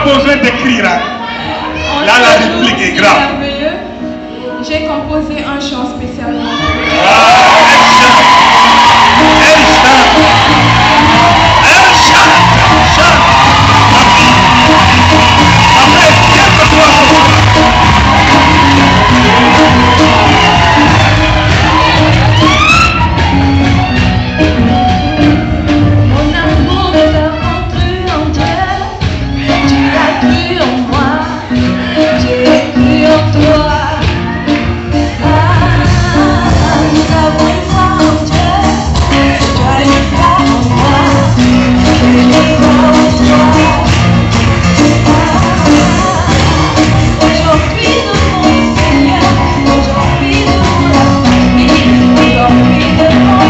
besoin d'écrire. Là, la réplique est grave. Merveilleux. J'ai composé un chant spécialement. Elle chante. Après, calme-toi. Mon amour t'a cru en Dieu, tu as cru en moi, j'ai cru en toi. Nous avons une foi en Dieu, toi une foi en moi, j'ai une foi en toi. Aujourd'hui nous mon Seigneur, aujourd'hui nous la famille, aujourd'hui nous mon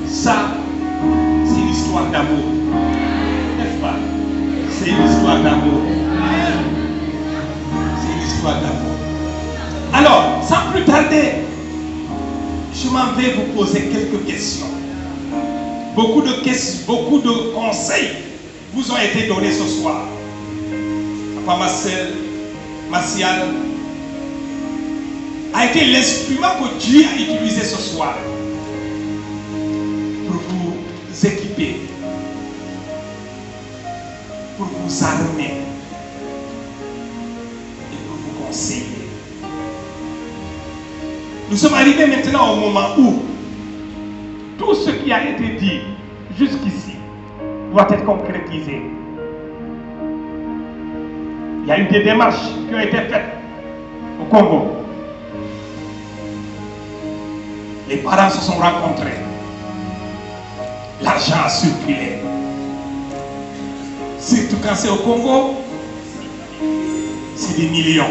Ça, c'est l'histoire d'amour. N'est-ce pas? C'est l'histoire d'amour. C'est l'histoire d'amour. Alors, sans plus tarder, je m'en vais vous poser quelques questions. Beaucoup de conseils vous ont été donnés ce soir. Papa Martial a été l'instrument que Dieu a utilisé ce soir pour vous équiper, pour vous armer et pour vous conseiller. Nous sommes arrivés maintenant au moment où tout ce qui a été dit jusqu'ici doit être concrétisé. Il y a eu des démarches qui ont été faites au Congo. Les parents se sont rencontrés. L'argent a circulé. Surtout quand c'est au Congo, c'est des millions.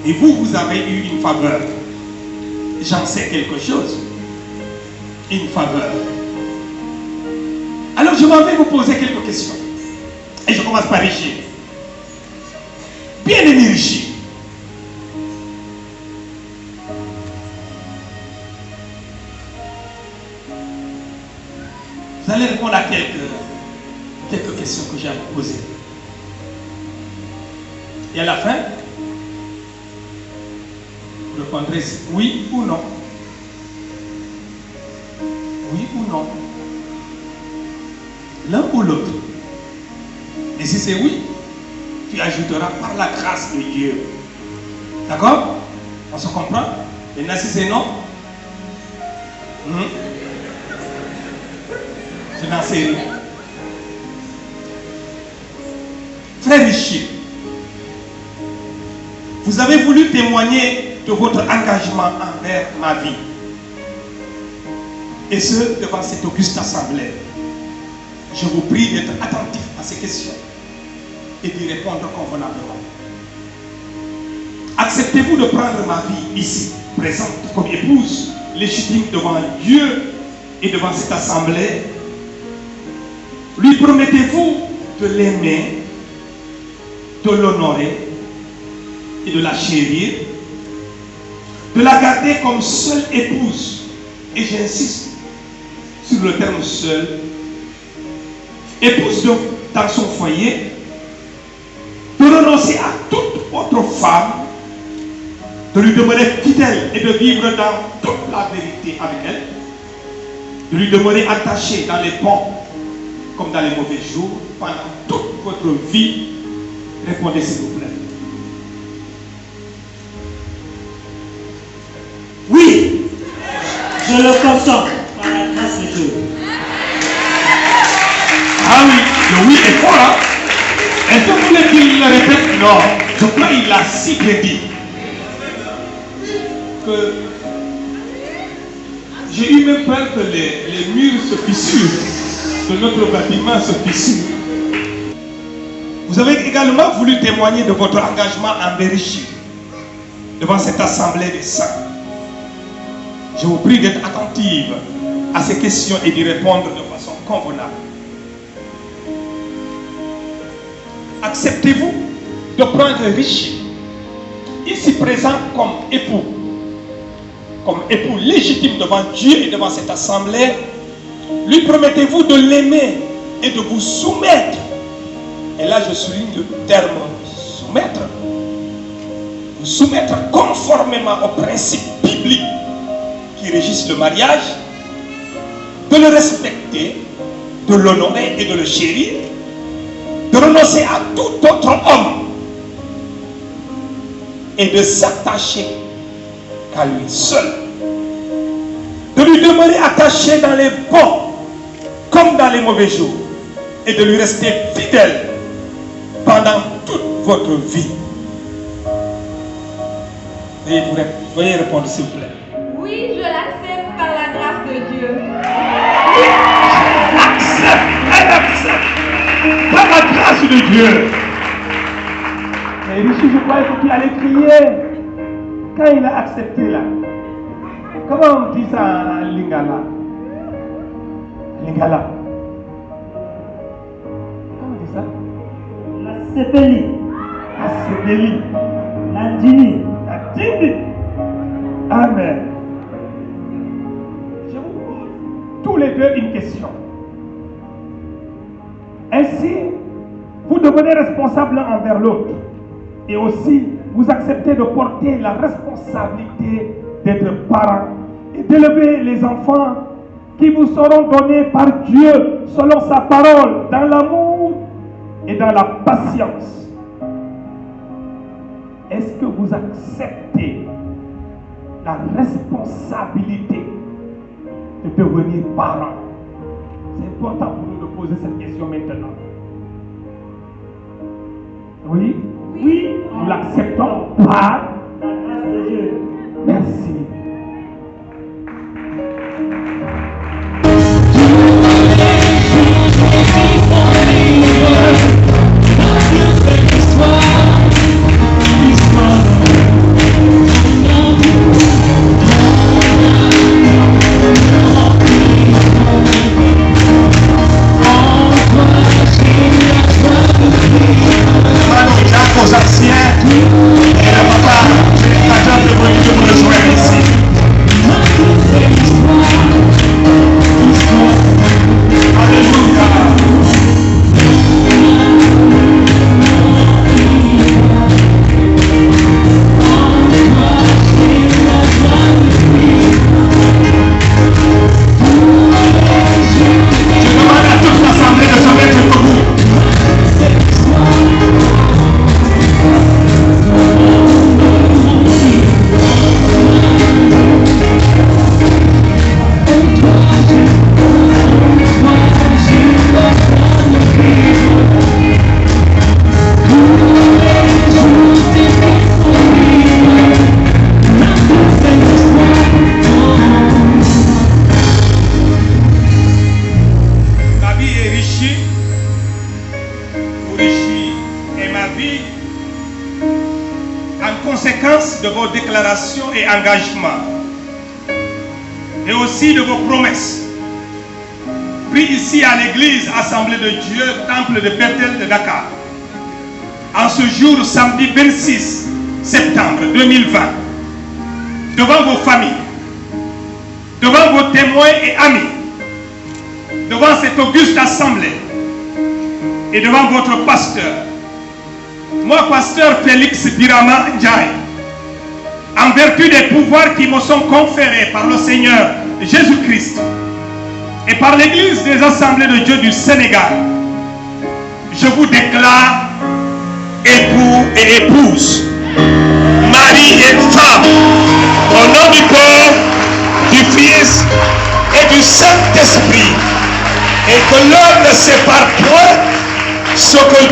Et vous avez eu une faveur. J'en sais quelque chose. Une faveur. Alors je m'en vais vous poser quelques questions. Et je commence par Richie. Bien-aimé Richie. Vous allez répondre à quelques questions que j'ai à vous poser. Et à la fin, vous répondrez oui ou non. Oui ou non. L'un ou l'autre. Et si c'est oui, tu ajouteras par la grâce de Dieu. D'accord? On se comprend? Et si c'est non, c'est dans la série. Frère Richie, vous avez voulu témoigner de votre engagement envers ma vie. Et ce, devant cette auguste assemblée. Je vous prie d'être attentif à ces questions. et d'y répondre convenablement. Acceptez-vous de prendre ma vie ici, présente, comme épouse légitime devant Dieu et devant cette assemblée? Lui promettez-vous de l'aimer, de l'honorer et de la chérir, de la garder comme seule épouse, et j'insiste sur le terme seul, épouse dans son foyer, de renoncer à toute autre femme, de lui demeurer fidèle et de vivre dans toute la vérité avec elle, de lui demeurer attaché dans les bons comme dans les mauvais jours, pendant toute votre vie? Répondez s'il vous plaît. Oui, je le consens par la grâce de Dieu. Ah oui, le oui est fort, hein? Est-ce que vous voulez qu'il le répète? Non, je crois qu'il a si bien dit que j'ai eu même peur que les murs se fissurent, que notre bâtiment se fissure. Vous avez également voulu témoigner de votre engagement envers Richie devant cette assemblée des saints. Je vous prie d'être attentive à ces questions et d'y répondre de façon convenable. Acceptez-vous de prendre Richie, ici présent comme époux légitime devant Dieu et devant cette assemblée? Lui promettez-vous de l'aimer et de vous soumettre? Et là je souligne le terme soumettre. Vous soumettre conformément aux principes bibliques qui régissent le mariage, de le respecter, de l'honorer et de le chérir, de renoncer à tout autre homme et de s'attacher qu'à lui seul, de lui demeurer attaché dans les bons comme dans les mauvais jours et de lui rester fidèle pendant toute votre vie. Veuillez répondre s'il vous plaît. Oui, je l'accepte par la grâce de Dieu. Elle accepte par la grâce de Dieu. Mais Richie, je croyais qu'il allait crier quand il a accepté là. Comment on dit ça en lingala? Lingala. Comment on dit ça? La Sepeli, La Sébélie. la Dini. La Dini. Amen. Je vous pose tous les deux une question. Ainsi, vous devenez responsable envers l'autre. Et aussi, vous acceptez de porter la responsabilité d'être parent et d'élever les enfants qui vous seront donnés par Dieu selon sa parole, dans l'amour et dans la patience. Est-ce que vous acceptez la responsabilité de devenir parent? C'est important pour nous de poser cette question maintenant. Oui? Oui, Nous l'acceptons par la grâce de Dieu. merci. Aux anciens et à papa, attends de vous rejoindre ici. Alléluia. Je demande à toute l'assemblée de se mettre debout. La vie est riche pour Richie vie en conséquence de vos déclarations et engagements, et aussi de vos promesses. Pris ici à l'église Assemblée de Dieu, Temple de Bethel de Dakar, en ce jour samedi 26 septembre 2020, devant vos familles, devant vos témoins et amis, devant cette auguste assemblée et devant votre pasteur, moi, pasteur Félix Birama Ndiaye, en vertu des pouvoirs qui me sont conférés par le Seigneur Jésus-Christ et par l'Église des Assemblées de Dieu du Sénégal, je vous déclare époux et épouse, mari et femme, au nom du Père, du Fils et du Saint-Esprit, et que l'homme ne sépare point ce que